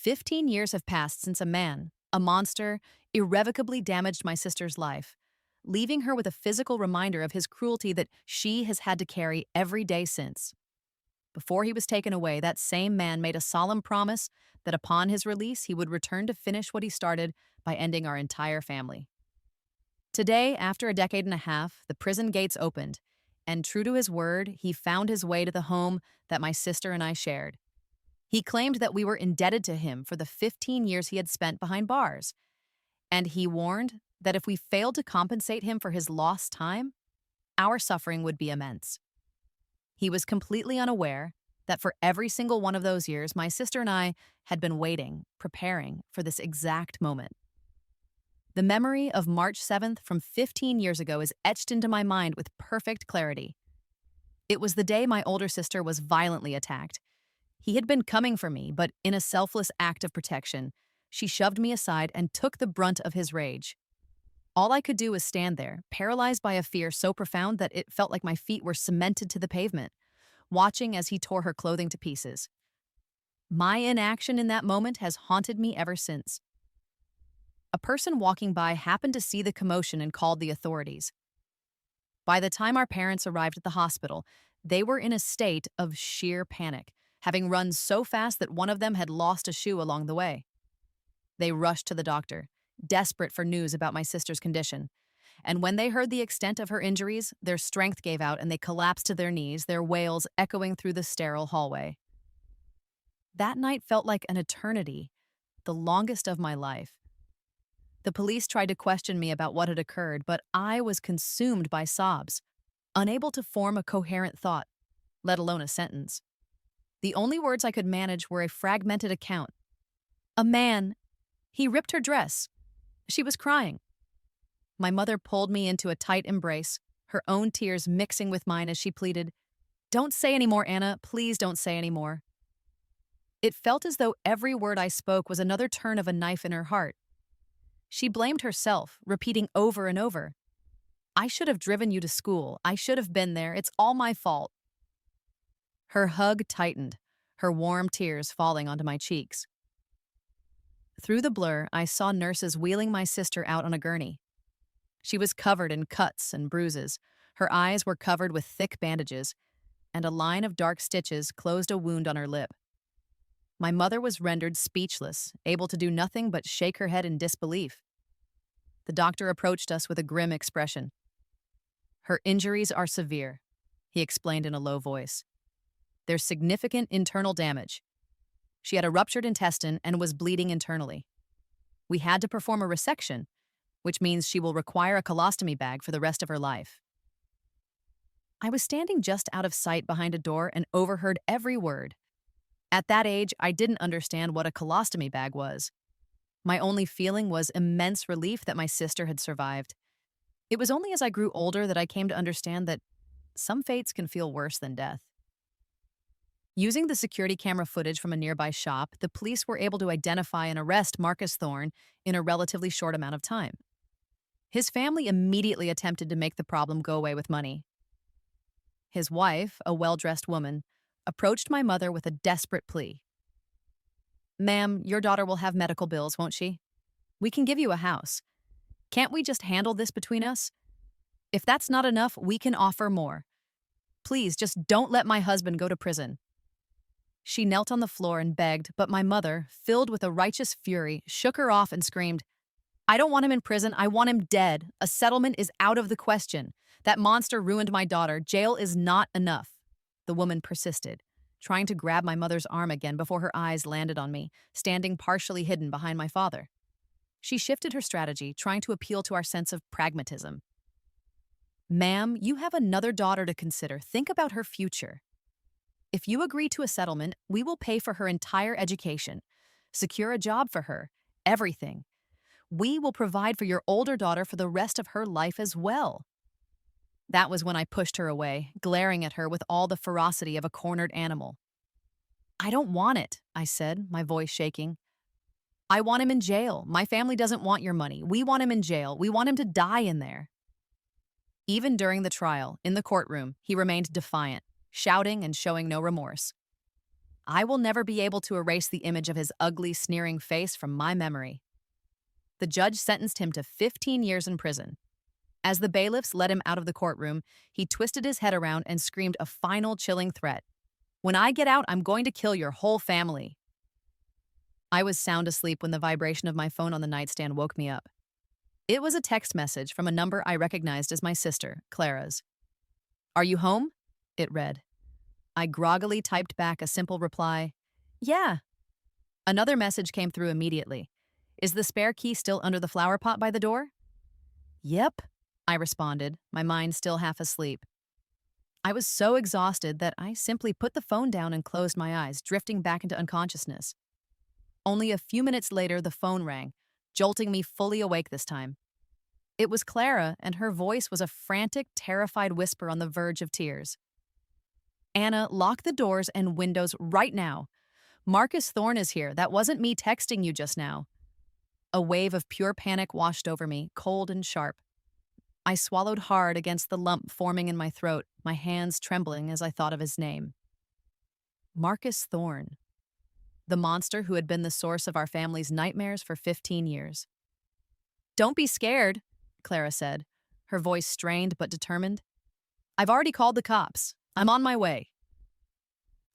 15 years have passed since a man, a monster, irrevocably damaged my sister's life, leaving her with a physical reminder of his cruelty that she has had to carry every day since. Before he was taken away, that same man made a solemn promise that upon his release, he would return to finish what he started by ending our entire family. Today, after a decade and a half, the prison gates opened, and true to his word, he found his way to the home that my sister and I shared. He claimed that we were indebted to him for the 15 years he had spent behind bars, and he warned that if we failed to compensate him for his lost time, our suffering would be immense. He was completely unaware that for every single one of those years, my sister and I had been waiting, preparing for this exact moment. The memory of March 7th from 15 years ago is etched into my mind with perfect clarity. It was the day my older sister was violently attacked. He had been coming for me, but in a selfless act of protection, she shoved me aside and took the brunt of his rage. All I could do was stand there, paralyzed by a fear so profound that it felt like my feet were cemented to the pavement, watching as he tore her clothing to pieces. My inaction in that moment has haunted me ever since. A person walking by happened to see the commotion and called the authorities. By the time our parents arrived at the hospital, they were in a state of sheer panic, having run so fast that one of them had lost a shoe along the way. They rushed to the doctor, desperate for news about my sister's condition. And when they heard the extent of her injuries, their strength gave out and they collapsed to their knees, their wails echoing through the sterile hallway. That night felt like an eternity, the longest of my life. The police tried to question me about what had occurred, but I was consumed by sobs, unable to form a coherent thought, let alone a sentence. The only words I could manage were a fragmented account. A man. He ripped her dress. She was crying. My mother pulled me into a tight embrace, her own tears mixing with mine as she pleaded, "Don't say any more, Anna. Please don't say any more." It felt as though every word I spoke was another turn of a knife in her heart. She blamed herself, repeating over and over, "I should have driven you to school. I should have been there. It's all my fault." Her hug tightened, her warm tears falling onto my cheeks. Through the blur, I saw nurses wheeling my sister out on a gurney. She was covered in cuts and bruises. Her eyes were covered with thick bandages, and a line of dark stitches closed a wound on her lip. My mother was rendered speechless, able to do nothing but shake her head in disbelief. The doctor approached us with a grim expression. "Her injuries are severe," he explained in a low voice. "There's significant internal damage. She had a ruptured intestine and was bleeding internally. We had to perform a resection, which means she will require a colostomy bag for the rest of her life." I was standing just out of sight behind a door and overheard every word. At that age, I didn't understand what a colostomy bag was. My only feeling was immense relief that my sister had survived. It was only as I grew older that I came to understand that some fates can feel worse than death. Using the security camera footage from a nearby shop, the police were able to identify and arrest Marcus Thorne in a relatively short amount of time. His family immediately attempted to make the problem go away with money. His wife, a well-dressed woman, approached my mother with a desperate plea. "Ma'am, your daughter will have medical bills, won't she? We can give you a house. Can't we just handle this between us? If that's not enough, we can offer more. Please, just don't let my husband go to prison." She knelt on the floor and begged, but my mother, filled with a righteous fury, shook her off and screamed, "I don't want him in prison. I want him dead. A settlement is out of the question. That monster ruined my daughter. Jail is not enough." The woman persisted, trying to grab my mother's arm again before her eyes landed on me, standing partially hidden behind my father. She shifted her strategy, trying to appeal to our sense of pragmatism. "Ma'am, you have another daughter to consider. Think about her future. If you agree to a settlement, we will pay for her entire education, secure a job for her, everything. We will provide for your older daughter for the rest of her life as well." That was when I pushed her away, glaring at her with all the ferocity of a cornered animal. "I don't want it," I said, my voice shaking. "I want him in jail. My family doesn't want your money. We want him in jail. We want him to die in there." Even during the trial, in the courtroom, he remained defiant, shouting and showing no remorse. I will never be able to erase the image of his ugly, sneering face from my memory. The judge sentenced him to 15 years in prison. As the bailiffs led him out of the courtroom, he twisted his head around and screamed a final chilling threat. "When I get out, I'm going to kill your whole family." I was sound asleep when the vibration of my phone on the nightstand woke me up. It was a text message from a number I recognized as my sister, Clara's. "Are you home?" it read. I groggily typed back a simple reply, "Yeah." Another message came through immediately. "Is the spare key still under the flower pot by the door?" "Yep," I responded, my mind still half asleep. I was so exhausted that I simply put the phone down and closed my eyes, drifting back into unconsciousness. Only a few minutes later, the phone rang, jolting me fully awake this time. It was Clara, and her voice was a frantic, terrified whisper on the verge of tears. "Anna, lock the doors and windows right now. Marcus Thorne is here. That wasn't me texting you just now." A wave of pure panic washed over me, cold and sharp. I swallowed hard against the lump forming in my throat, my hands trembling as I thought of his name. Marcus Thorne, the monster who had been the source of our family's nightmares for 15 years. "Don't be scared," Clara said, her voice strained but determined. "I've already called the cops. I'm on my way."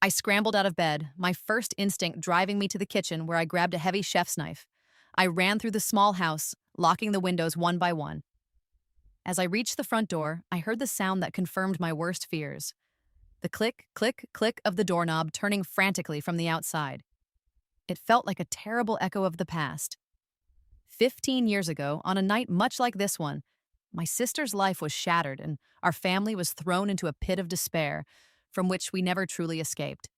I scrambled out of bed, my first instinct driving me to the kitchen where I grabbed a heavy chef's knife. I ran through the small house, locking the windows one by one. As I reached the front door, I heard the sound that confirmed my worst fears. The click, click, click of the doorknob turning frantically from the outside. It felt like a terrible echo of the past. 15 years ago, on a night much like this one, my sister's life was shattered and our family was thrown into a pit of despair from which we never truly escaped.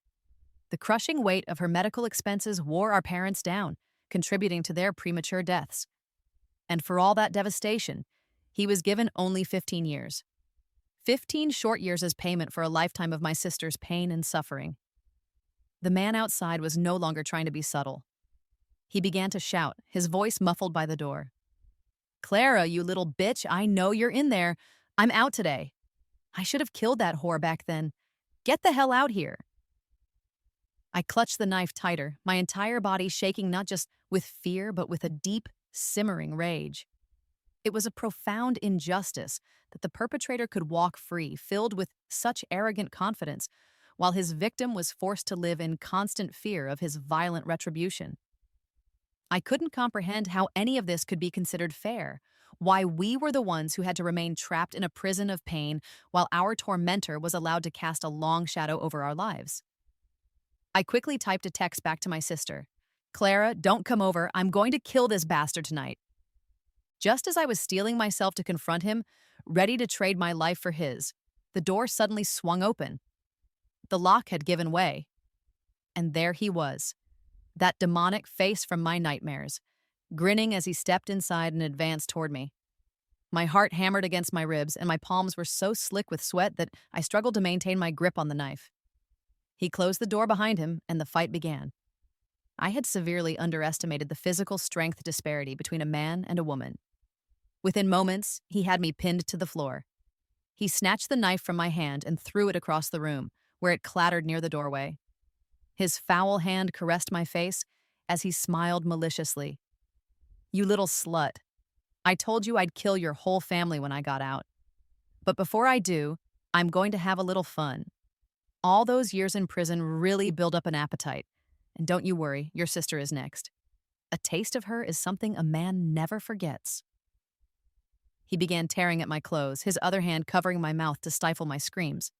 The crushing weight of her medical expenses wore our parents down, contributing to their premature deaths. And for all that devastation, he was given only 15 years. 15 short years as payment for a lifetime of my sister's pain and suffering. The man outside was no longer trying to be subtle. He began to shout, his voice muffled by the door. "Clara, you little bitch, I know you're in there. I'm out today. I should have killed that whore back then. Get the hell out here." I clutched the knife tighter, my entire body shaking not just with fear, but with a deep, simmering rage. It was a profound injustice that the perpetrator could walk free, filled with such arrogant confidence, while his victim was forced to live in constant fear of his violent retribution. I couldn't comprehend how any of this could be considered fair, why we were the ones who had to remain trapped in a prison of pain while our tormentor was allowed to cast a long shadow over our lives. I quickly typed a text back to my sister. "Clara, don't come over. I'm going to kill this bastard tonight." Just as I was steeling myself to confront him, ready to trade my life for his, the door suddenly swung open. The lock had given way. And there he was, that demonic face from my nightmares, grinning as he stepped inside and advanced toward me. My heart hammered against my ribs, and my palms were so slick with sweat that I struggled to maintain my grip on the knife. He closed the door behind him, and the fight began. I had severely underestimated the physical strength disparity between a man and a woman. Within moments, he had me pinned to the floor. He snatched the knife from my hand and threw it across the room, where it clattered near the doorway. His foul hand caressed my face as he smiled maliciously. "You little slut. I told you I'd kill your whole family when I got out. But before I do, I'm going to have a little fun. All those years in prison really build up an appetite. And don't you worry, your sister is next. A taste of her is something a man never forgets." He began tearing at my clothes, his other hand covering my mouth to stifle my screams.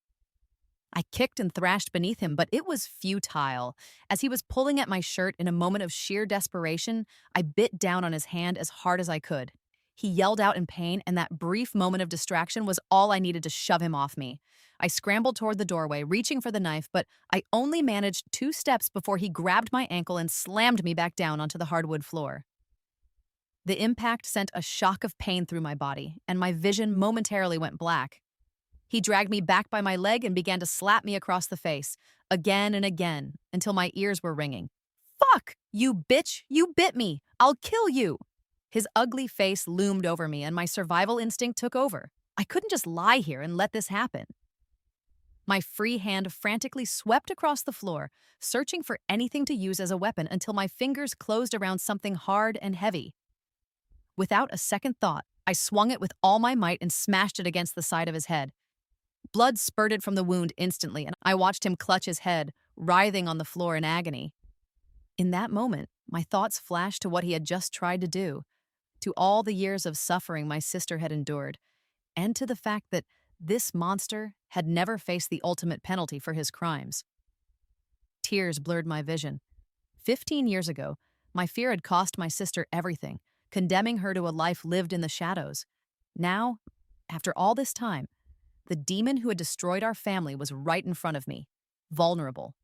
I kicked and thrashed beneath him, but it was futile. As he was pulling at my shirt in a moment of sheer desperation, I bit down on his hand as hard as I could. He yelled out in pain, and that brief moment of distraction was all I needed to shove him off me. I scrambled toward the doorway, reaching for the knife, but I only managed 2 steps before he grabbed my ankle and slammed me back down onto the hardwood floor. The impact sent a shock of pain through my body, and my vision momentarily went black. He dragged me back by my leg and began to slap me across the face, again and again, until my ears were ringing. "Fuck! You bitch! You bit me! I'll kill you!" His ugly face loomed over me, and my survival instinct took over. I couldn't just lie here and let this happen. My free hand frantically swept across the floor, searching for anything to use as a weapon until my fingers closed around something hard and heavy. Without a second thought, I swung it with all my might and smashed it against the side of his head. Blood spurted from the wound instantly, and I watched him clutch his head, writhing on the floor in agony. In that moment, my thoughts flashed to what he had just tried to do, to all the years of suffering my sister had endured, and to the fact that this monster had never faced the ultimate penalty for his crimes. Tears blurred my vision. 15 years ago, my fear had cost my sister everything, condemning her to a life lived in the shadows. Now, after all this time, the demon who had destroyed our family was right in front of me, vulnerable.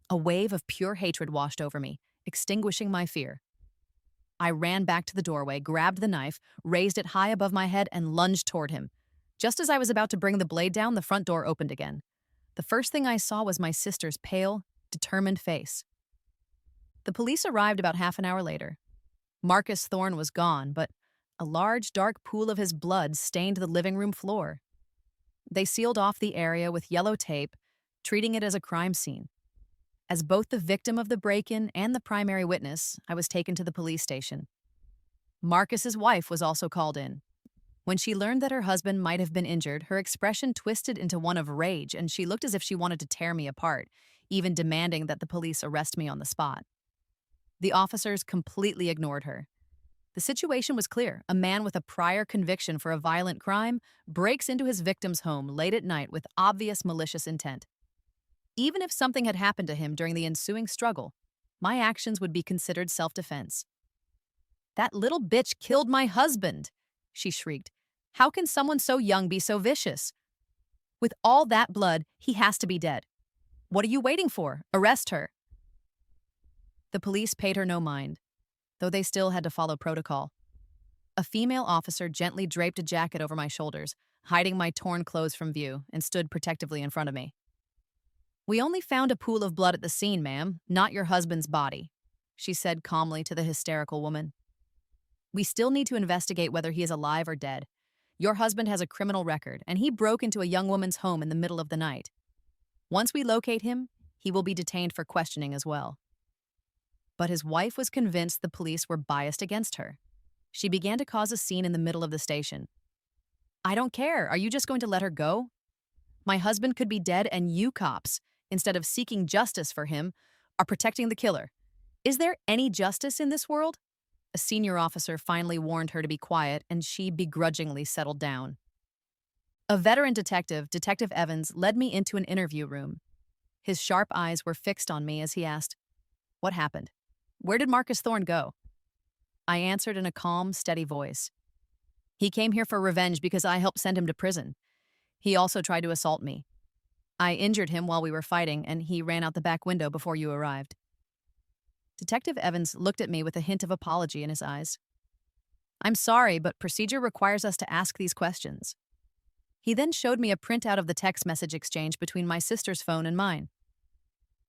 A wave of pure hatred washed over me, extinguishing my fear. I ran back to the doorway, grabbed the knife, raised it high above my head, and lunged toward him. Just as I was about to bring the blade down, the front door opened again. The first thing I saw was my sister's pale, determined face. The police arrived about half an hour later. Marcus Thorne was gone, but a large, dark pool of his blood stained the living room floor. They sealed off the area with yellow tape, treating it as a crime scene. As both the victim of the break-in and the primary witness, I was taken to the police station. Marcus's wife was also called in. When she learned that her husband might have been injured, her expression twisted into one of rage, and she looked as if she wanted to tear me apart, even demanding that the police arrest me on the spot. The officers completely ignored her. The situation was clear. A man with a prior conviction for a violent crime breaks into his victim's home late at night with obvious malicious intent. Even if something had happened to him during the ensuing struggle, my actions would be considered self-defense. "That little bitch killed my husband," she shrieked. "How can someone so young be so vicious? With all that blood, he has to be dead. What are you waiting for? Arrest her." The police paid her no mind, though they still had to follow protocol. A female officer gently draped a jacket over my shoulders, hiding my torn clothes from view, and stood protectively in front of me. "We only found a pool of blood at the scene, ma'am, not your husband's body," she said calmly to the hysterical woman. "We still need to investigate whether he is alive or dead. Your husband has a criminal record, and he broke into a young woman's home in the middle of the night. Once we locate him, he will be detained for questioning as well." But his wife was convinced the police were biased against her. She began to cause a scene in the middle of the station. "I don't care. Are you just going to let her go? My husband could be dead, and you cops, instead of seeking justice for him, are protecting the killer. Is there any justice in this world?" A senior officer finally warned her to be quiet, and she begrudgingly settled down. A veteran detective, Detective Evans, led me into an interview room. His sharp eyes were fixed on me as he asked, "What happened? Where did Marcus Thorne go?" I answered in a calm, steady voice. "He came here for revenge because I helped send him to prison. He also tried to assault me. I injured him while we were fighting, and he ran out the back window before you arrived." Detective Evans looked at me with a hint of apology in his eyes. "I'm sorry, but procedure requires us to ask these questions." He then showed me a printout of the text message exchange between my sister's phone and mine.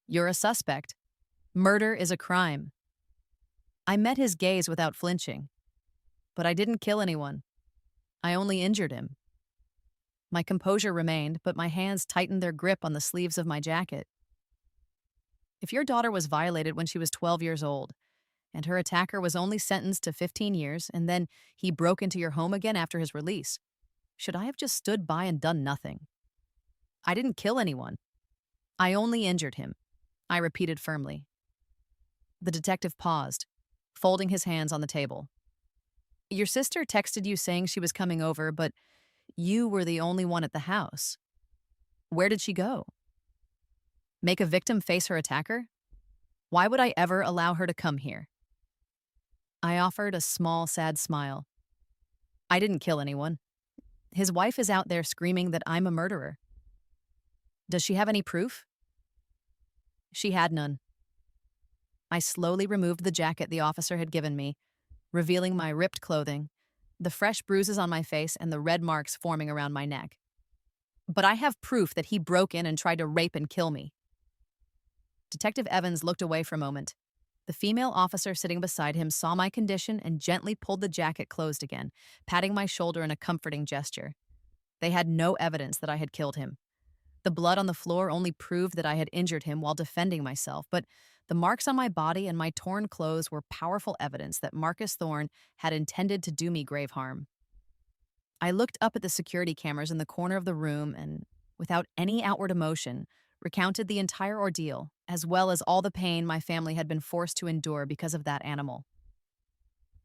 "You're a suspect. Murder is a crime." I met his gaze without flinching. "But I didn't kill anyone. I only injured him." My composure remained, but my hands tightened their grip on the sleeves of my jacket. "If your daughter was violated when she was 12 years old, and her attacker was only sentenced to 15 years, and then he broke into your home again after his release, should I have just stood by and done nothing? I didn't kill anyone. I only injured him," I repeated firmly. The detective paused, folding his hands on the table. "Your sister texted you saying she was coming over, but you were the only one at the house. Where did she go? Make a victim face her attacker? Why would I ever allow her to come here?" I offered a small, sad smile. "I didn't kill anyone. His wife is out there screaming that I'm a murderer." "Does she have any proof?" She had none. I slowly removed the jacket the officer had given me, revealing my ripped clothing, the fresh bruises on my face, and the red marks forming around my neck. "But I have proof that he broke in and tried to rape and kill me." Detective Evans looked away for a moment. The female officer sitting beside him saw my condition and gently pulled the jacket closed again, patting my shoulder in a comforting gesture. They had no evidence that I had killed him. The blood on the floor only proved that I had injured him while defending myself, but the marks on my body and my torn clothes were powerful evidence that Marcus Thorne had intended to do me grave harm. I looked up at the security cameras in the corner of the room and, without any outward emotion, recounted the entire ordeal, as well as all the pain my family had been forced to endure because of that animal.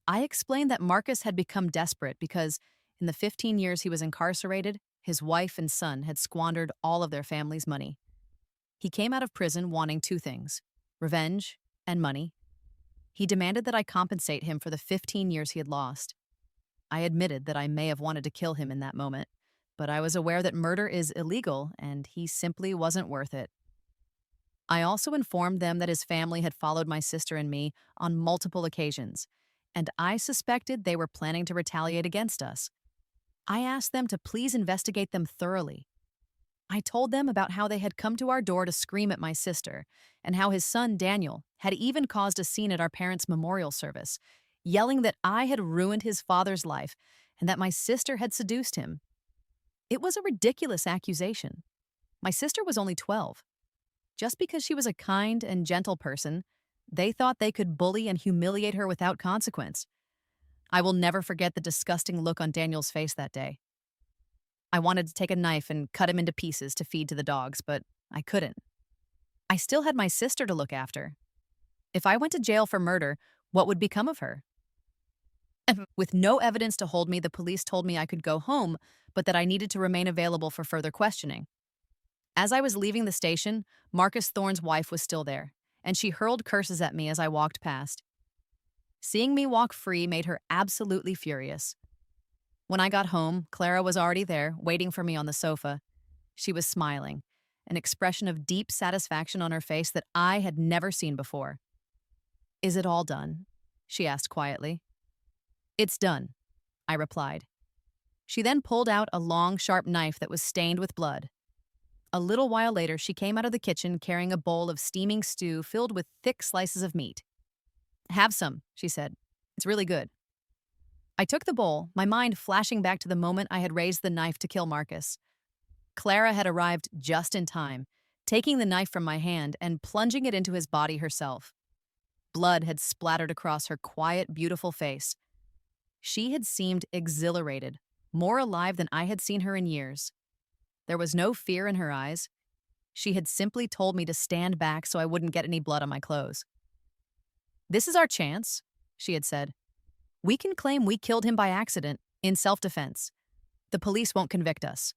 I explained that Marcus had become desperate because, in the 15 years he was incarcerated, his wife and son had squandered all of their family's money. He came out of prison wanting two things: revenge and money. He demanded that I compensate him for the 15 years he had lost. I admitted that I may have wanted to kill him in that moment, but I was aware that murder is illegal and he simply wasn't worth it. I also informed them that his family had followed my sister and me on multiple occasions, and I suspected they were planning to retaliate against us. I asked them to please investigate them thoroughly. I told them about how they had come to our door to scream at my sister, and how his son, Daniel, had even caused a scene at our parents' memorial service, yelling that I had ruined his father's life and that my sister had seduced him. It was a ridiculous accusation. My sister was only 12. Just because she was a kind and gentle person, they thought they could bully and humiliate her without consequence. I will never forget the disgusting look on Daniel's face that day. I wanted to take a knife and cut him into pieces to feed to the dogs, but I couldn't. I still had my sister to look after. If I went to jail for murder, what would become of her? With no evidence to hold me, the police told me I could go home, but that I needed to remain available for further questioning. As I was leaving the station, Marcus Thorne's wife was still there, and she hurled curses at me as I walked past. Seeing me walk free made her absolutely furious. When I got home, Clara was already there, waiting for me on the sofa. She was smiling, an expression of deep satisfaction on her face that I had never seen before. "Is it all done?" she asked quietly. "It's done," I replied. She then pulled out a long, sharp knife that was stained with blood. A little while later, she came out of the kitchen carrying a bowl of steaming stew filled with thick slices of meat. "Have some," she said. "It's really good." I took the bowl, my mind flashing back to the moment I had raised the knife to kill Marcus. Clara had arrived just in time, taking the knife from my hand and plunging it into his body herself. Blood had splattered across her quiet, beautiful face. She had seemed exhilarated, more alive than I had seen her in years. There was no fear in her eyes. She had simply told me to stand back so I wouldn't get any blood on my clothes. "This is our chance," she had said. "We can claim we killed him by accident, in self-defense. The police won't convict us."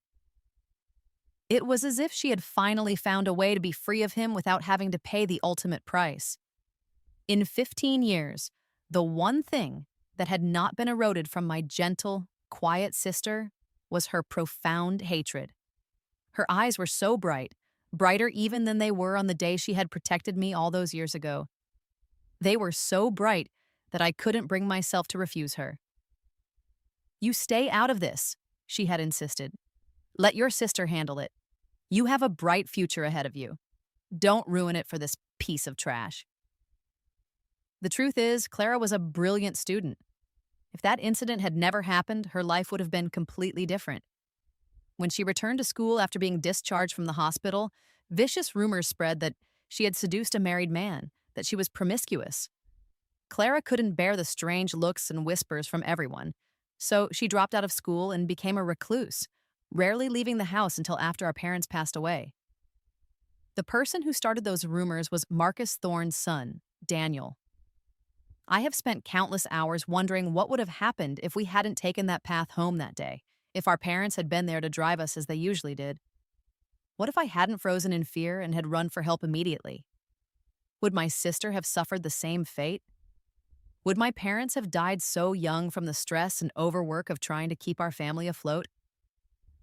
It was as if she had finally found a way to be free of him without having to pay the ultimate price. In 15 years, the one thing that had not been eroded from my gentle, quiet sister was her profound hatred. Her eyes were so bright, brighter even than they were on the day she had protected me all those years ago. They were so bright that I couldn't bring myself to refuse her. "You stay out of this," she had insisted. "Let your sister handle it. You have a bright future ahead of you. Don't ruin it for this piece of trash." The truth is, Clara was a brilliant student. If that incident had never happened, her life would have been completely different. When she returned to school after being discharged from the hospital, vicious rumors spread that she had seduced a married man, that she was promiscuous. Clara couldn't bear the strange looks and whispers from everyone, so she dropped out of school and became a recluse, rarely leaving the house until after our parents passed away. The person who started those rumors was Marcus Thorne's son, Daniel. I have spent countless hours wondering what would have happened if we hadn't taken that path home that day, if our parents had been there to drive us as they usually did. What if I hadn't frozen in fear and had run for help immediately? Would my sister have suffered the same fate? Would my parents have died so young from the stress and overwork of trying to keep our family afloat?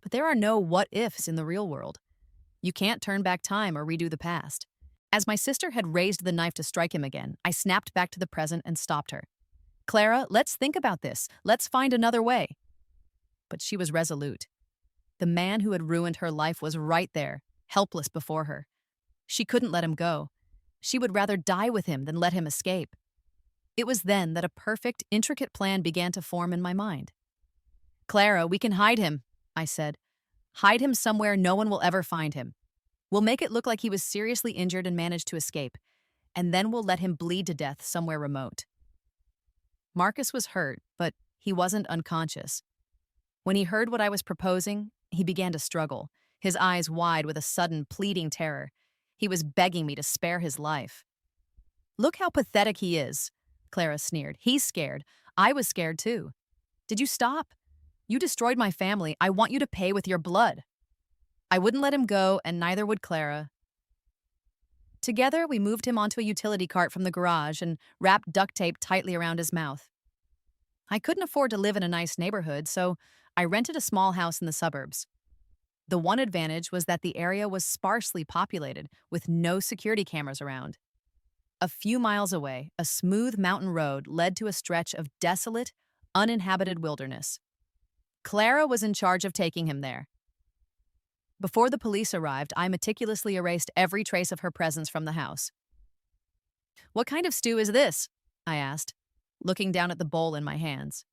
But there are no what-ifs in the real world. You can't turn back time or redo the past. As my sister had raised the knife to strike him again, I snapped back to the present and stopped her. "Clara, let's think about this. Let's find another way." But she was resolute. The man who had ruined her life was right there, helpless before her. She couldn't let him go. She would rather die with him than let him escape. It was then that a perfect, intricate plan began to form in my mind. "Clara, we can hide him," I said. "Hide him somewhere no one will ever find him. We'll make it look like he was seriously injured and managed to escape, and then we'll let him bleed to death somewhere remote. Marcus was hurt, but he wasn't unconscious. When he heard what I was proposing, he began to struggle, his eyes wide with a sudden, pleading terror. He was begging me to spare his life. Look how pathetic he is, Clara sneered. He's scared. I was scared too. Did you stop? You destroyed my family. I want you to pay with your blood. I wouldn't let him go, and neither would Clara. Together, we moved him onto a utility cart from the garage and wrapped duct tape tightly around his mouth. I couldn't afford to live in a nice neighborhood, so I rented a small house in the suburbs. The one advantage was that the area was sparsely populated, with no security cameras around. A few miles away, a smooth mountain road led to a stretch of desolate, uninhabited wilderness. Clara was in charge of taking him there. Before the police arrived, I meticulously erased every trace of her presence from the house. "What kind of stew is this?" I asked, looking down at the bowl in my hands.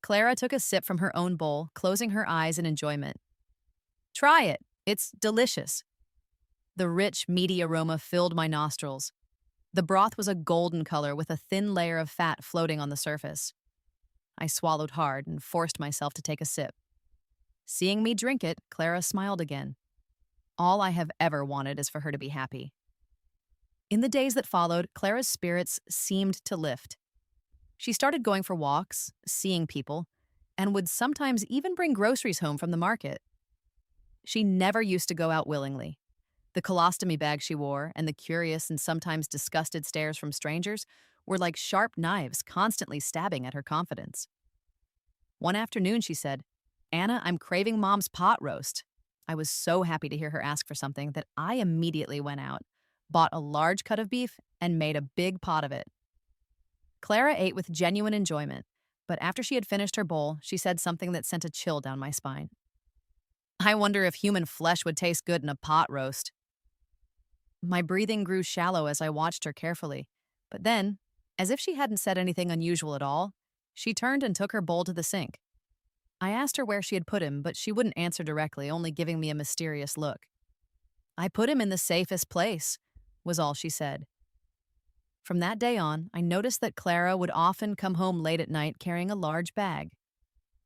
Clara took a sip from her own bowl, closing her eyes in enjoyment. "Try it. It's delicious." The rich, meaty aroma filled my nostrils. The broth was a golden color with a thin layer of fat floating on the surface. I swallowed hard and forced myself to take a sip. Seeing me drink it, Clara smiled again. All I have ever wanted is for her to be happy. In the days that followed, Clara's spirits seemed to lift. She started going for walks, seeing people, and would sometimes even bring groceries home from the market. She never used to go out willingly. The colostomy bag she wore and the curious and sometimes disgusted stares from strangers were like sharp knives constantly stabbing at her confidence. One afternoon she said, "Anna, I'm craving Mom's pot roast." I was so happy to hear her ask for something that I immediately went out, bought a large cut of beef, and made a big pot of it. Clara ate with genuine enjoyment, but after she had finished her bowl, she said something that sent a chill down my spine. "I wonder if human flesh would taste good in a pot roast." My breathing grew shallow as I watched her carefully, but then, as if she hadn't said anything unusual at all, she turned and took her bowl to the sink. I asked her where she had put him, but she wouldn't answer directly, only giving me a mysterious look. "I put him in the safest place," was all she said. From that day on, I noticed that Clara would often come home late at night carrying a large bag.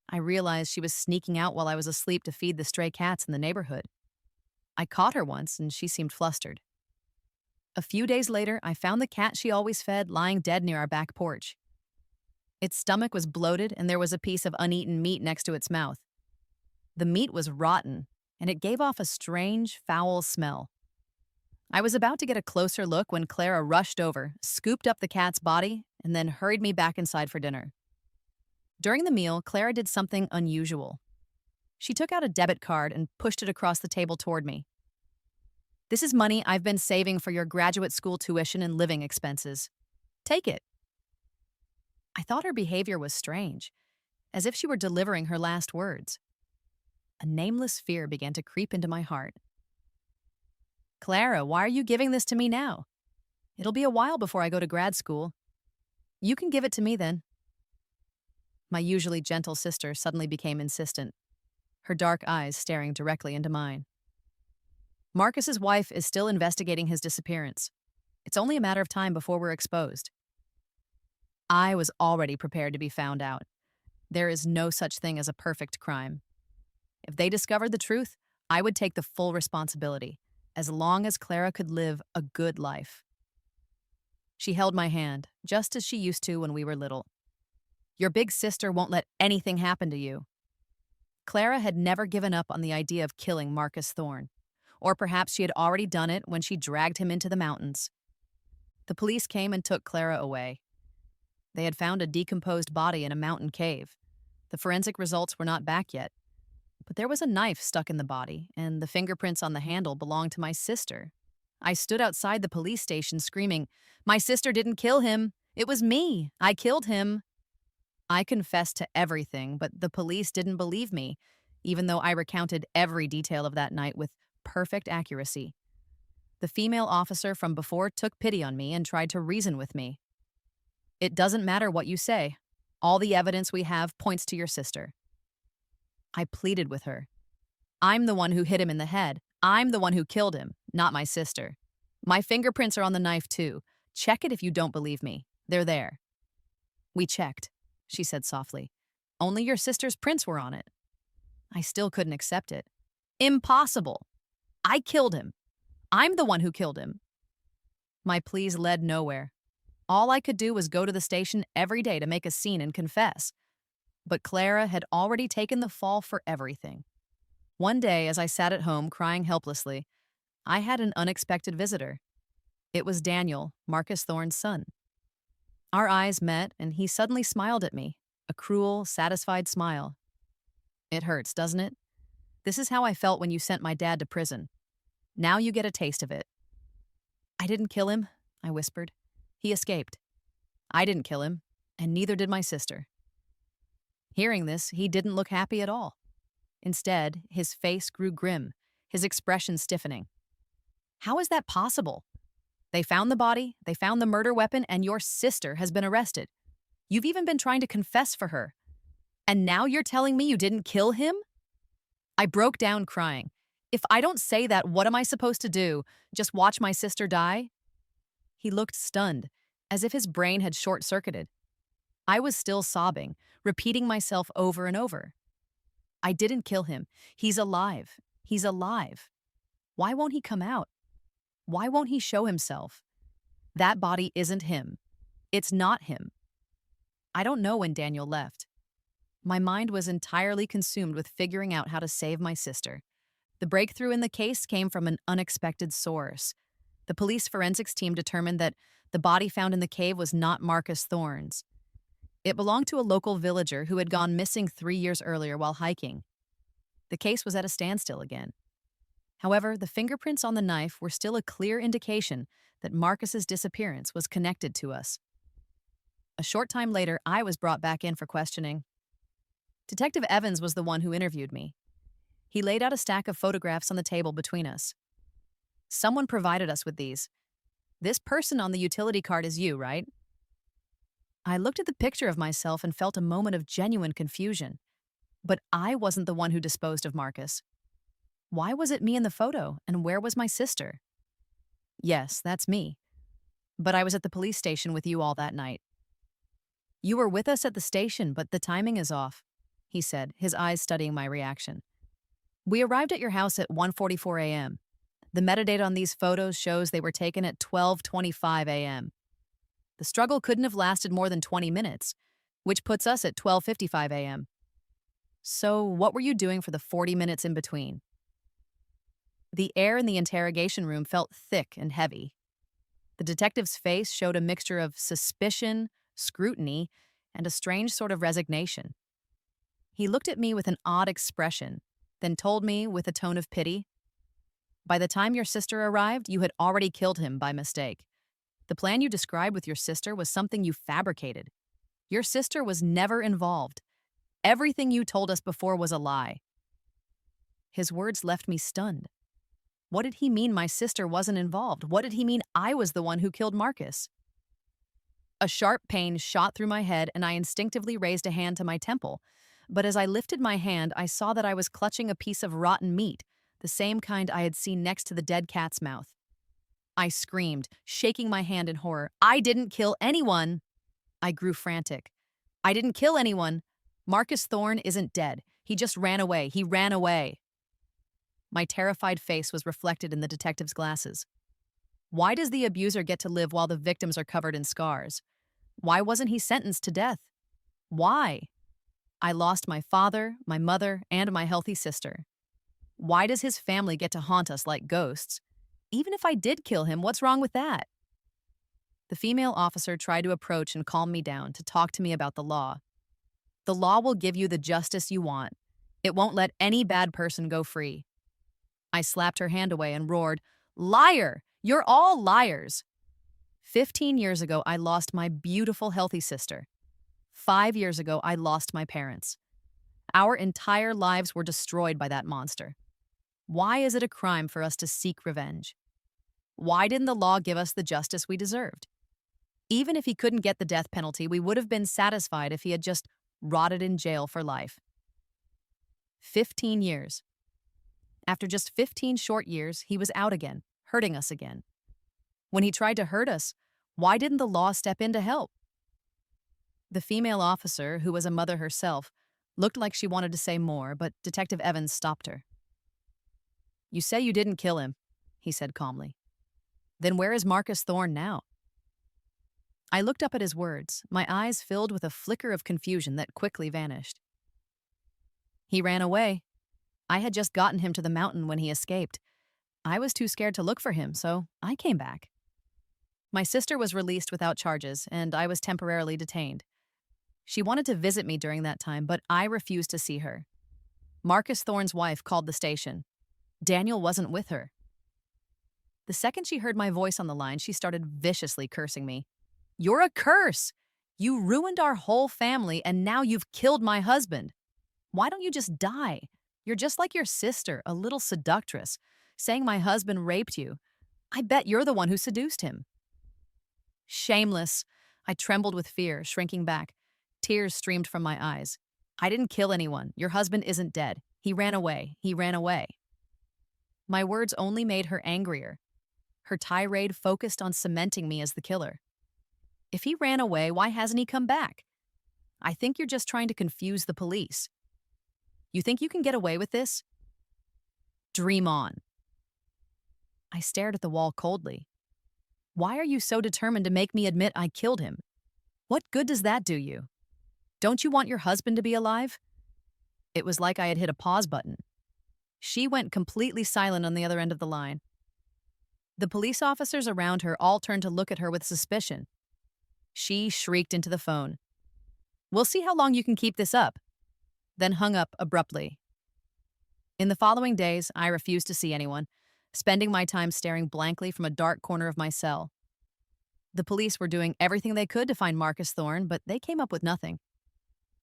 I realized she was sneaking out while I was asleep to feed the stray cats in the neighborhood. I caught her once, and she seemed flustered. A few days later, I found the cat she always fed lying dead near our back porch. Its stomach was bloated, and there was a piece of uneaten meat next to its mouth. The meat was rotten, and it gave off a strange, foul smell. I was about to get a closer look when Clara rushed over, scooped up the cat's body, and then hurried me back inside for dinner. During the meal, Clara did something unusual. She took out a debit card and pushed it across the table toward me. "This is money I've been saving for your graduate school tuition and living expenses. Take it." I thought her behavior was strange, as if she were delivering her last words. A nameless fear began to creep into my heart. "Clara, why are you giving this to me now? It'll be a while before I go to grad school. You can give it to me then." My usually gentle sister suddenly became insistent, her dark eyes staring directly into mine. "Marcus's wife is still investigating his disappearance. It's only a matter of time before we're exposed." I was already prepared to be found out. There is no such thing as a perfect crime. If they discovered the truth, I would take the full responsibility, as long as Clara could live a good life. She held my hand, just as she used to when we were little. "Your big sister won't let anything happen to you." Clara had never given up on the idea of killing Marcus Thorne, or perhaps she had already done it when she dragged him into the mountains. The police came and took Clara away. They had found a decomposed body in a mountain cave. The forensic results were not back yet, but there was a knife stuck in the body, and the fingerprints on the handle belonged to my sister. I stood outside the police station screaming, "My sister didn't kill him! It was me! I killed him!" I confessed to everything, but the police didn't believe me, even though I recounted every detail of that night with perfect accuracy. The female officer from before took pity on me and tried to reason with me. "It doesn't matter what you say. All the evidence we have points to your sister." I pleaded with her. "I'm the one who hit him in the head. I'm the one who killed him, not my sister. My fingerprints are on the knife, too. Check it if you don't believe me. They're there. We checked, she said softly. Only your sister's prints were on it. I still couldn't accept it. Impossible. I killed him. I'm the one who killed him. My pleas led nowhere. All I could do was go to the station every day to make a scene and confess. But Clara had already taken the fall for everything. One day, as I sat at home crying helplessly, I had an unexpected visitor. It was Daniel, Marcus Thorne's son. Our eyes met, and he suddenly smiled at me, a cruel, satisfied smile. It hurts, doesn't it? This is how I felt when you sent my dad to prison. Now you get a taste of it. I didn't kill him, I whispered. He escaped. I didn't kill him, and neither did my sister. Hearing this, he didn't look happy at all. Instead, his face grew grim, his expression stiffening. How is that possible? They found the body, they found the murder weapon, and your sister has been arrested. You've even been trying to confess for her. And now you're telling me you didn't kill him? I broke down crying. If I don't say that, what am I supposed to do? Just watch my sister die? He looked stunned, as if his brain had short-circuited. I was still sobbing, repeating myself over and over. I didn't kill him. He's alive. He's alive. Why won't he come out? Why won't he show himself? That body isn't him. It's not him. I don't know when Daniel left. My mind was entirely consumed with figuring out how to save my sister. The breakthrough in the case came from an unexpected source. The police forensics team determined that the body found in the cave was not Marcus Thorne's. It belonged to a local villager who had gone missing 3 years earlier while hiking. The case was at a standstill again. However, the fingerprints on the knife were still a clear indication that Marcus's disappearance was connected to us. A short time later, I was brought back in for questioning. Detective Evans was the one who interviewed me. He laid out a stack of photographs on the table between us. Someone provided us with these. This person on the utility card is you, right? I looked at the picture of myself and felt a moment of genuine confusion. But I wasn't the one who disposed of Marcus. Why was it me in the photo, and where was my sister? Yes, that's me. But I was at the police station with you all that night. You were with us at the station, but the timing is off, he said, his eyes studying my reaction. We arrived at your house at 1:44 a.m. The metadata on these photos shows they were taken at 12:25 a.m. The struggle couldn't have lasted more than 20 minutes, which puts us at 12:55 a.m. So what were you doing for the 40 minutes in between? The air in the interrogation room felt thick and heavy. The detective's face showed a mixture of suspicion, scrutiny, and a strange sort of resignation. He looked at me with an odd expression, then told me with a tone of pity, "By the time your sister arrived, you had already killed him by mistake. The plan you described with your sister was something you fabricated. Your sister was never involved. Everything you told us before was a lie." His words left me stunned. What did he mean my sister wasn't involved? What did he mean I was the one who killed Marcus? A sharp pain shot through my head, and I instinctively raised a hand to my temple. But as I lifted my hand, I saw that I was clutching a piece of rotten meat, the same kind I had seen next to the dead cat's mouth. I screamed, shaking my hand in horror. I didn't kill anyone! I grew frantic. I didn't kill anyone! Marcus Thorne isn't dead. He just ran away. He ran away. My terrified face was reflected in the detective's glasses. Why does the abuser get to live while the victims are covered in scars? Why wasn't he sentenced to death? Why? I lost my father, my mother, and my healthy sister. Why does his family get to haunt us like ghosts? Even if I did kill him, what's wrong with that? The female officer tried to approach and calm me down, to talk to me about the law. The law will give you the justice you want. It won't let any bad person go free. I slapped her hand away and roared, "Liar! You're all liars!" 15 years ago, I lost my beautiful, healthy sister. 5 years ago, I lost my parents. Our entire lives were destroyed by that monster. Why is it a crime for us to seek revenge? Why didn't the law give us the justice we deserved? Even if he couldn't get the death penalty, we would have been satisfied if he had just rotted in jail for life. 15 years. After just 15 short years, he was out again, hurting us again. When he tried to hurt us, why didn't the law step in to help? The female officer, who was a mother herself, looked like she wanted to say more, but Detective Evans stopped her. "You say you didn't kill him," he said calmly. "Then where is Marcus Thorne now?" I looked up at his words, my eyes filled with a flicker of confusion that quickly vanished. "He ran away. I had just gotten him to the mountain when he escaped. I was too scared to look for him, so I came back." My sister was released without charges, and I was temporarily detained. She wanted to visit me during that time, but I refused to see her. Marcus Thorne's wife called the station. Daniel wasn't with her. The second she heard my voice on the line, she started viciously cursing me. "You're a curse! You ruined our whole family, and now you've killed my husband. Why don't you just die? You're just like your sister, a little seductress, saying my husband raped you. I bet you're the one who seduced him." Shameless. I trembled with fear, shrinking back. Tears streamed from my eyes. "I didn't kill anyone. Your husband isn't dead. He ran away. He ran away." My words only made her angrier. Her tirade focused on cementing me as the killer. "If he ran away, why hasn't he come back? I think you're just trying to confuse the police. You think you can get away with this? Dream on." I stared at the wall coldly. "Why are you so determined to make me admit I killed him? What good does that do you? Don't you want your husband to be alive?" It was like I had hit a pause button. She went completely silent on the other end of the line. The police officers around her all turned to look at her with suspicion. She shrieked into the phone. "We'll see how long you can keep this up," then hung up abruptly. In the following days, I refused to see anyone, spending my time staring blankly from a dark corner of my cell. The police were doing everything they could to find Marcus Thorne, but they came up with nothing.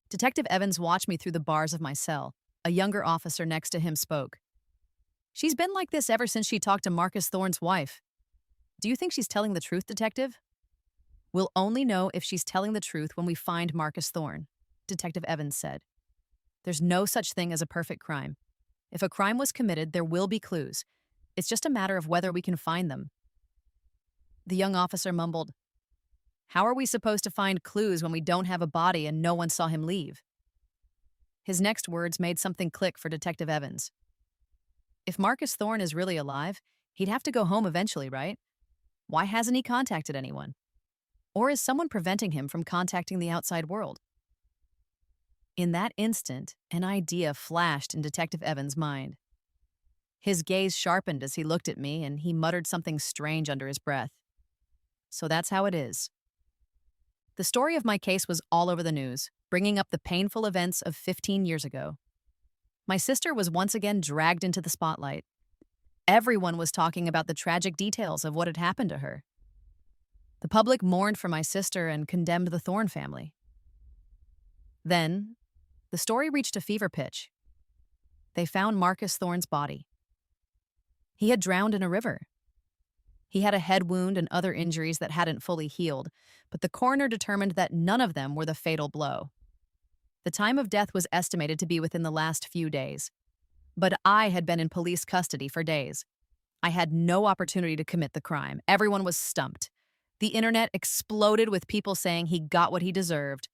Detective Evans watched me through the bars of my cell. A younger officer next to him spoke. "She's been like this ever since she talked to Marcus Thorne's wife. Do you think she's telling the truth, Detective?" "We'll only know if she's telling the truth when we find Marcus Thorne," Detective Evans said. "There's no such thing as a perfect crime. If a crime was committed, there will be clues. It's just a matter of whether we can find them." The young officer mumbled, "How are we supposed to find clues when we don't have a body and no one saw him leave?" His next words made something click for Detective Evans. "If Marcus Thorne is really alive, he'd have to go home eventually, right? Why hasn't he contacted anyone? Or is someone preventing him from contacting the outside world?" In that instant, an idea flashed in Detective Evans' mind. His gaze sharpened as he looked at me, and he muttered something strange under his breath. "So that's how it is." The story of my case was all over the news, bringing up the painful events of 15 years ago. My sister was once again dragged into the spotlight. Everyone was talking about the tragic details of what had happened to her. The public mourned for my sister and condemned the Thorne family. Then, the story reached a fever pitch. They found Marcus Thorne's body. He had drowned in a river. He had a head wound and other injuries that hadn't fully healed, but the coroner determined that none of them were the fatal blow. The time of death was estimated to be within the last few days. But I had been in police custody for days. I had no opportunity to commit the crime. Everyone was stumped. The internet exploded with people saying he got what he deserved.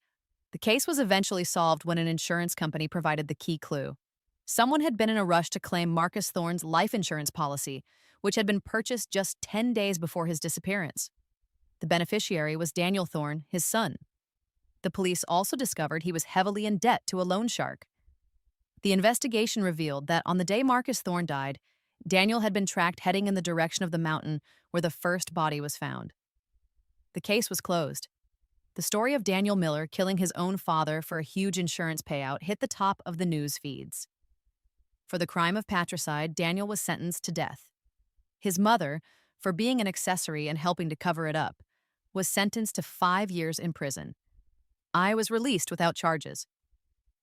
The case was eventually solved when an insurance company provided the key clue. Someone had been in a rush to claim Marcus Thorne's life insurance policy, which had been purchased just 10 days before his disappearance. The beneficiary was Daniel Thorne, his son. The police also discovered he was heavily in debt to a loan shark. The investigation revealed that on the day Marcus Thorne died, Daniel had been tracked heading in the direction of the mountain where the first body was found. The case was closed. The story of Daniel Miller killing his own father for a huge insurance payout hit the top of the news feeds. For the crime of patricide, Daniel was sentenced to death. His mother, for being an accessory and helping to cover it up, was sentenced to 5 years in prison. I was released without charges.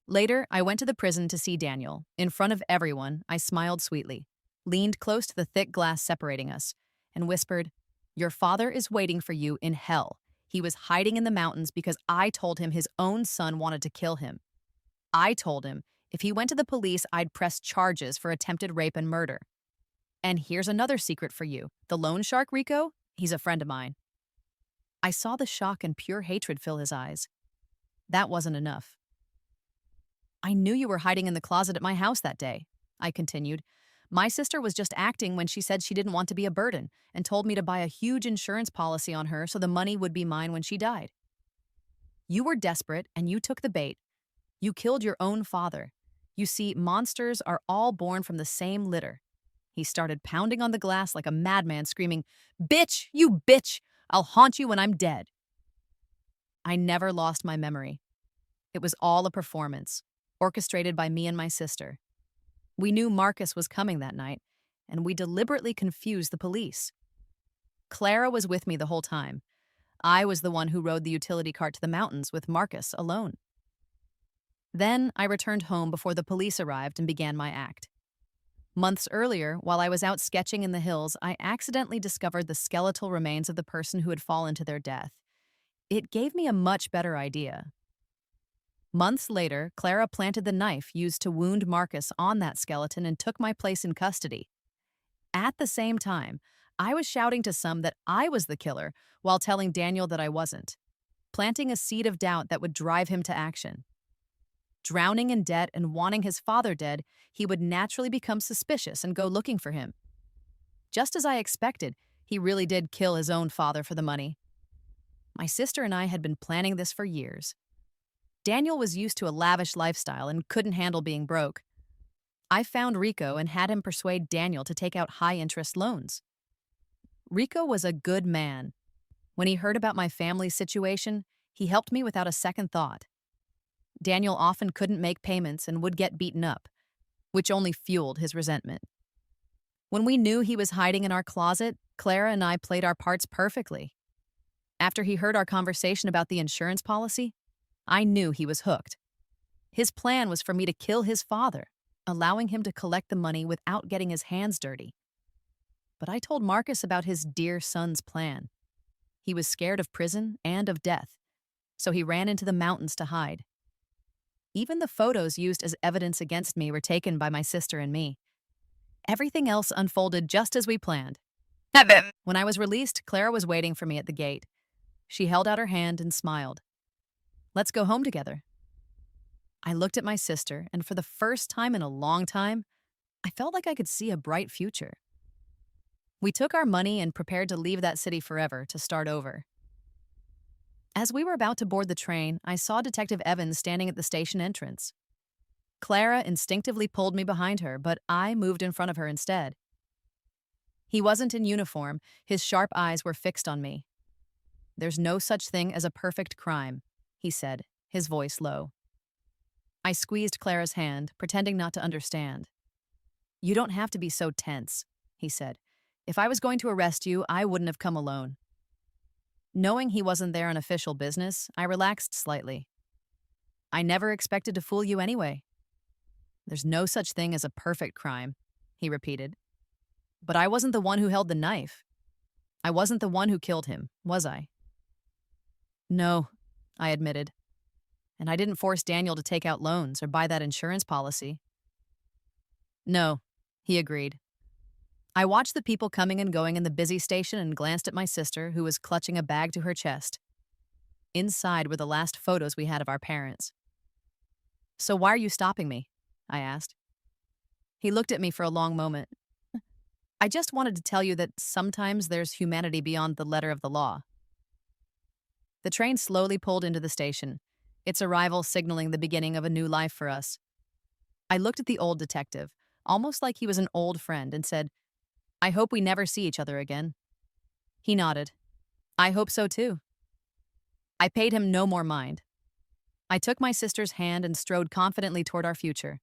Later, I went to the prison to see Daniel. In front of everyone, I smiled sweetly, leaned close to the thick glass separating us, and whispered, "Your father is waiting for you in hell. He was hiding in the mountains because I told him his own son wanted to kill him. I told him, If he went to the police, I'd press charges for attempted rape and murder. And here's another secret for you. The loan shark, Rico? He's a friend of mine. I saw the shock and pure hatred fill his eyes. That wasn't enough. I knew you were hiding in the closet at my house that day, I continued. My sister was just acting when she said she didn't want to be a burden and told me to buy a huge insurance policy on her so the money would be mine when she died. You were desperate and you took the bait. You killed your own father. You see, monsters are all born from the same litter. He started pounding on the glass like a madman, screaming, "Bitch, you bitch! I'll haunt you when I'm dead." I never lost my memory. It was all a performance, orchestrated by me and my sister. We knew Marcus was coming that night, and we deliberately confused the police. Clara was with me the whole time. I was the one who rode the utility cart to the mountains with Marcus alone. Then I returned home before the police arrived and began my act. Months earlier, while I was out sketching in the hills, I accidentally discovered the skeletal remains of the person who had fallen to their death. It gave me a much better idea. Months later, Clara planted the knife used to wound Marcus on that skeleton and took my place in custody. At the same time, I was shouting to some that I was the killer while telling Daniel that I wasn't, planting a seed of doubt that would drive him to action. Drowning in debt and wanting his father dead, he would naturally become suspicious and go looking for him. Just as I expected, he really did kill his own father for the money. My sister and I had been planning this for years. Daniel was used to a lavish lifestyle and couldn't handle being broke. I found Rico and had him persuade Daniel to take out high-interest loans. Rico was a good man. When he heard about my family's situation, he helped me without a second thought. Daniel often couldn't make payments and would get beaten up, which only fueled his resentment. When we knew he was hiding in our closet, Clara and I played our parts perfectly. After he heard our conversation about the insurance policy, I knew he was hooked. His plan was for me to kill his father, allowing him to collect the money without getting his hands dirty. But I told Marcus about his dear son's plan. He was scared of prison and of death, so he ran into the mountains to hide. Even the photos used as evidence against me were taken by my sister and me. Everything else unfolded just as we planned. When I was released, Clara was waiting for me at the gate. She held out her hand and smiled. "Let's go home together." I looked at my sister, and for the first time in a long time, I felt like I could see a bright future. We took our money and prepared to leave that city forever to start over. As we were about to board the train, I saw Detective Evans standing at the station entrance. Clara instinctively pulled me behind her, but I moved in front of her instead. He wasn't in uniform. His sharp eyes were fixed on me. "There's no such thing as a perfect crime," he said, his voice low. I squeezed Clara's hand, pretending not to understand. "You don't have to be so tense," he said. "If I was going to arrest you, I wouldn't have come alone." Knowing he wasn't there on official business, I relaxed slightly. "I never expected to fool you anyway." "There's no such thing as a perfect crime," he repeated. "But I wasn't the one who held the knife. I wasn't the one who killed him, was I?" "No," I admitted. "And I didn't force Daniel to take out loans or buy that insurance policy." "No," he agreed. I watched the people coming and going in the busy station and glanced at my sister, who was clutching a bag to her chest. Inside were the last photos we had of our parents. "So why are you stopping me?" I asked. He looked at me for a long moment. "I just wanted to tell you that sometimes there's humanity beyond the letter of the law." The train slowly pulled into the station, its arrival signaling the beginning of a new life for us. I looked at the old detective, almost like he was an old friend, and said, "I hope we never see each other again." He nodded. "I hope so too." I paid him no more mind. I took my sister's hand and strode confidently toward our future.